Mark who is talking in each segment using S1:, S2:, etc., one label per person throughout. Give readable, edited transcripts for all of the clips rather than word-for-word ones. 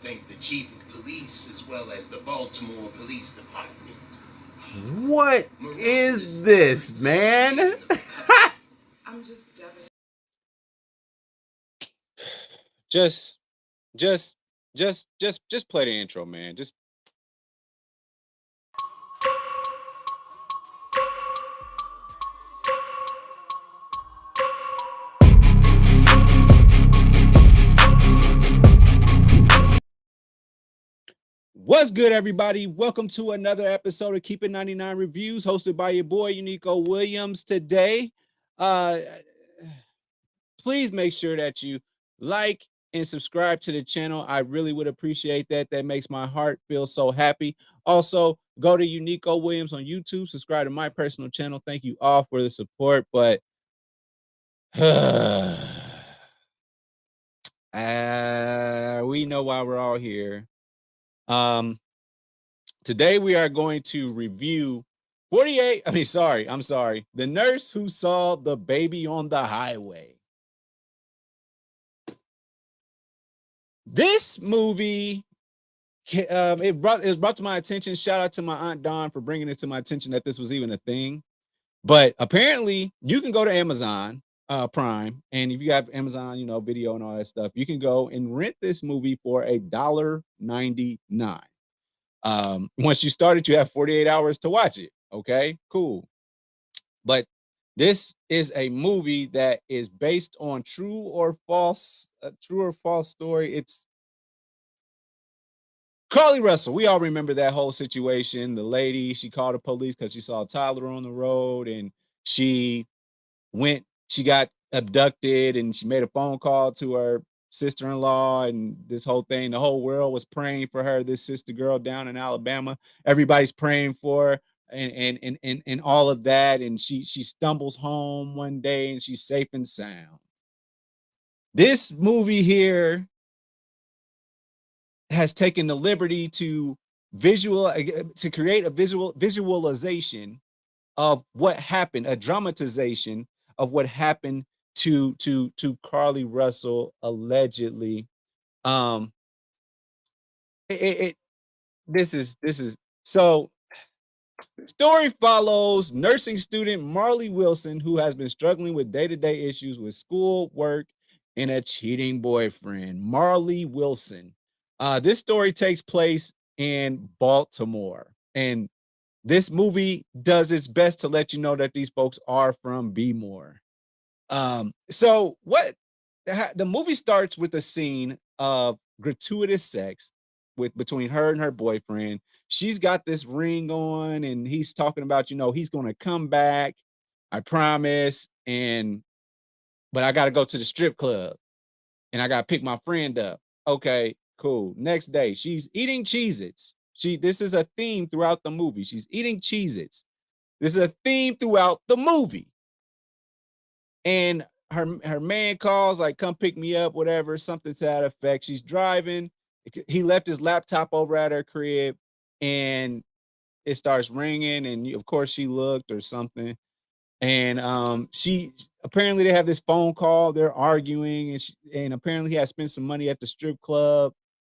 S1: thank the chief of police as well as the Baltimore Police Department.
S2: What is this, man?
S3: I'm just devastated.
S4: Just play the intro, man. Just what's good, everybody? Welcome to another episode of Keep It 99 Reviews, hosted by your boy Uniqo Williams. Today, please make sure that you like and subscribe to the channel. I really would appreciate that. That makes my heart feel so happy. Also, go to Uniqo Williams on YouTube. Subscribe to my personal channel. Thank you all for the support. But we know why we're all here. Today we are going to review I'm sorry. The Nurse Who Saw the Baby on the Highway. This movie, it was brought to my attention. Shout out to my Aunt Dawn for bringing it to my attention that this was even a thing. But apparently, you can go to Amazon Prime, and if you have Amazon, video and all that stuff, you can go and rent this movie for $1.99. Once you start it, you have 48 hours to watch it. Okay, cool. But this is a movie that is based on true or false story. It's Carlee Russell. We all remember that whole situation. The lady, she called the police because she saw Tyler on the road, and she got abducted, and she made a phone call to her sister-in-law, and this whole thing, the whole world was praying for her, this sister girl down in Alabama. Everybody's praying for her and all of that. And she stumbles home one day and she's safe and sound. This movie here has taken the liberty to create a visualization of what happened, a dramatization of what happened to Carlee Russell allegedly. This is so. The story follows nursing student Marlee Wilson, who has been struggling with day-to-day issues with school, work, and a cheating boyfriend. Marlee Wilson. This story takes place in Baltimore, and this movie does its best to let you know that these folks are from B-more. So the movie starts with a scene of gratuitous sex between her and her boyfriend. She's got this ring on, and he's talking about, he's going to come back, I promise. But I got to go to the strip club, and I got to pick my friend up. Okay, cool. Next day, she's eating Cheez-Its. This is a theme throughout the movie. She's eating Cheez-Its. This is a theme throughout the movie. And her man calls, like, come pick me up, whatever, something to that effect. She's driving. He left his laptop over at her crib, and it starts ringing. And of course she looked or something. And apparently they have this phone call. They're arguing, and apparently he had spent some money at the strip club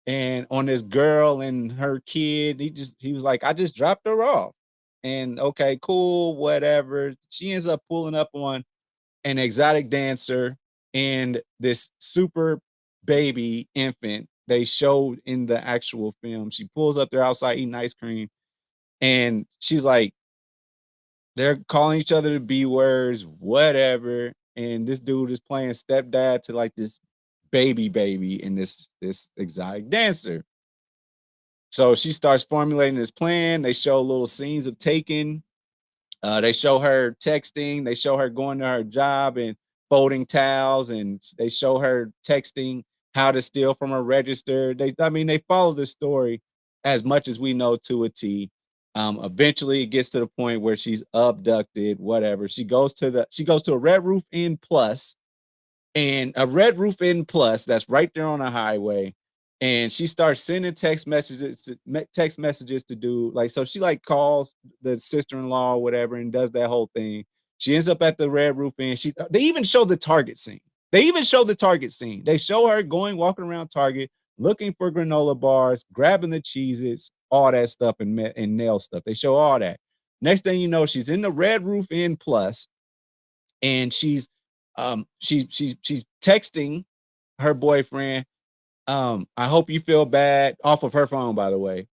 S4: and on this girl and her kid. He was like, I just dropped her off. And okay, cool, whatever. She ends up pulling up on an exotic dancer and this super baby infant they showed in the actual film. She pulls up there outside eating ice cream, and she's like, they're calling each other the B words, whatever. And this dude is playing stepdad to like this baby and this exotic dancer. So she starts formulating this plan. They show little scenes of taking. They show her texting. They show her going to her job and folding towels, and they show her texting how to steal from a register. They follow the story as much as we know to a T. Eventually, it gets to the point where she's abducted. Whatever. She goes to a Red Roof Inn Plus, and a Red Roof Inn Plus that's right there on the highway. And she starts sending text messages to do, like, so she like calls the sister-in-law or whatever and does that whole thing. She ends up at the Red Roof Inn. They even show the Target scene. They show her walking around Target looking for granola bars, grabbing the Cheez-Its, all that stuff, and nail stuff. They show all that. Next thing you know, she's in the Red Roof Inn Plus, and she's texting her boyfriend. I hope you feel bad, off of her phone, by the way.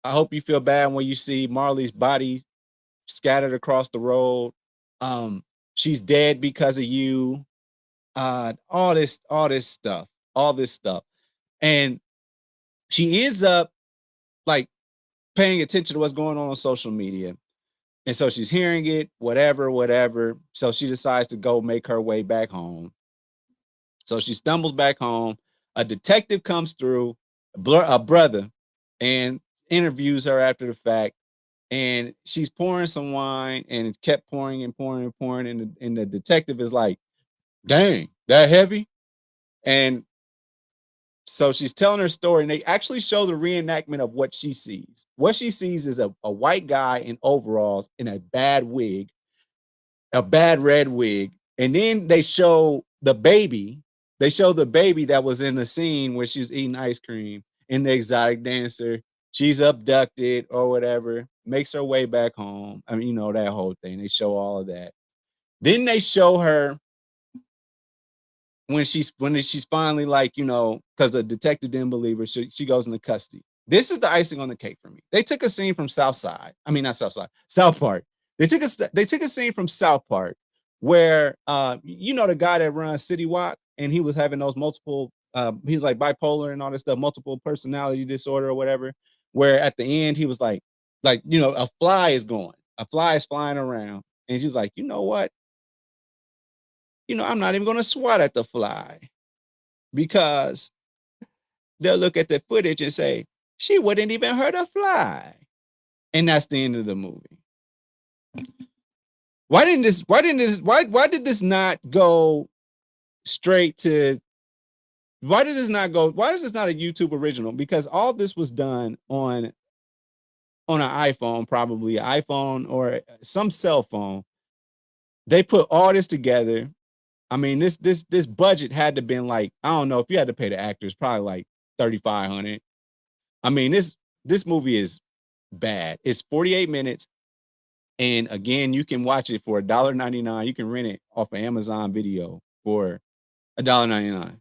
S4: I hope you feel bad when you see Marley's body scattered across the road. She's dead because of you. All this stuff. And she ends up like paying attention to what's going on social media. And so she's hearing it, whatever. So she decides to go make her way back home. So she stumbles back home. A detective comes through, a brother, and interviews her after the fact. And she's pouring some wine, and it kept pouring. And the detective is like, dang, that heavy? And so she's telling her story, and they actually show the reenactment of what she sees. What she sees is a white guy in overalls in a bad wig, a bad red wig. And then they show the baby. They show the baby that was in the scene where she was eating ice cream, and the exotic dancer. She's abducted or whatever, makes her way back home. I mean, that whole thing. They show all of that. Then they show her when she's finally like, because the detective didn't believe her, she goes into custody. This is the icing on the cake for me. They took a scene from South Park. They took a scene from South Park where the guy that runs City Walk, and he was having those multiple he was like bipolar and all this stuff, multiple personality disorder or whatever, where at the end he was like a fly is flying around, and she's like, you know what? I'm not even going to swat at the fly, because they'll look at the footage and say, she wouldn't even hurt a fly. And that's the end of the movie. Why did this not go straight to, why is this not a YouTube original? Because all this was done on an iPhone, probably an iPhone or some cell phone. They put all this together. I mean, this budget had to been like, I don't know, if you had to pay the actors, probably like $3,500. I mean, this movie is bad. It's 48 minutes. And again, you can watch it for $1.99. You can rent it off of Amazon Video for $1.99.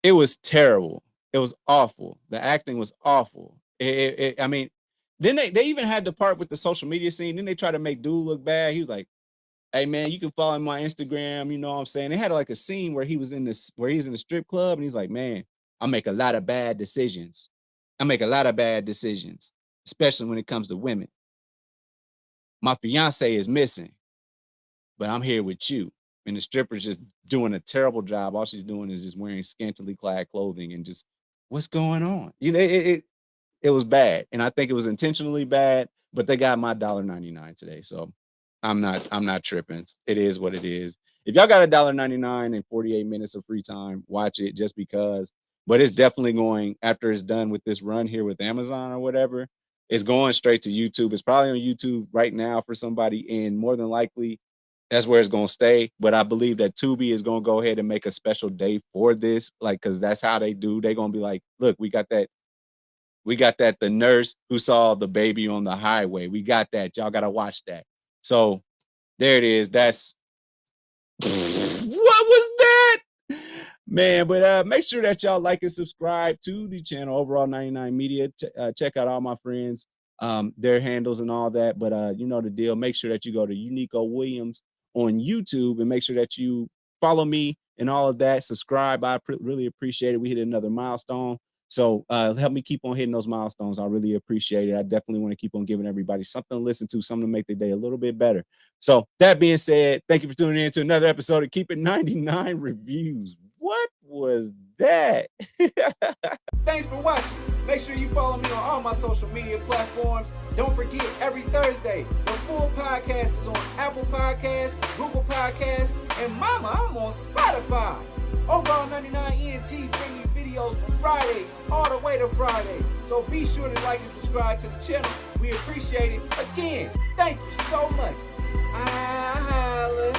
S4: It was terrible. It was awful. The acting was awful. I mean, then they even had the part with the social media scene. Then they tried to make dude look bad. He was like, hey man, you can follow my Instagram. You know what I'm saying? They had like a scene where he's in the strip club, and he's like, man, I make a lot of bad decisions. Especially when it comes to women. My fiance is missing, but I'm here with you. And the stripper's just doing a terrible job. All she's doing is just wearing scantily clad clothing and just, what's going on? It was bad. And I think it was intentionally bad, but they got my $1.99 today. So I'm not tripping. It is what it is. If y'all got $1.99 and 48 minutes of free time, watch it just because. But it's definitely going, after it's done with this run here with Amazon or whatever, it's going straight to YouTube. It's probably on YouTube right now for somebody, and more than likely that's where it's going to stay. But I believe that Tubi is going to go ahead and make a special day for this, like, because that's how they do. They're going to be like, look, we got that, the nurse who saw the baby on the highway. We got that. Y'all got to watch that. So there it is. That's what was that, man? But make sure that y'all like and subscribe to the channel, Overall 99 Media. Check out all my friends, their handles and all that. But you know the deal. Make sure that you go to Uniqo Williams on YouTube, and make sure that you follow me and all of that. Subscribe. I really appreciate it. We hit another milestone. So help me keep on hitting those milestones. I really appreciate it. I definitely want to keep on giving everybody something to listen to, something to make their day a little bit better. So that being said, thank you for tuning in to another episode of Keep It 99 Reviews. What was that? Thanks for watching. Make sure you follow me on all my social media platforms. Don't forget, every Thursday, the full podcast is on Apple Podcasts, Google Podcasts, and mama, I'm on Spotify. Overall 99 ENT bring you videos from Friday all the way to Friday. So be sure to like and subscribe to the channel. We appreciate it. Again, thank you so much. I holla.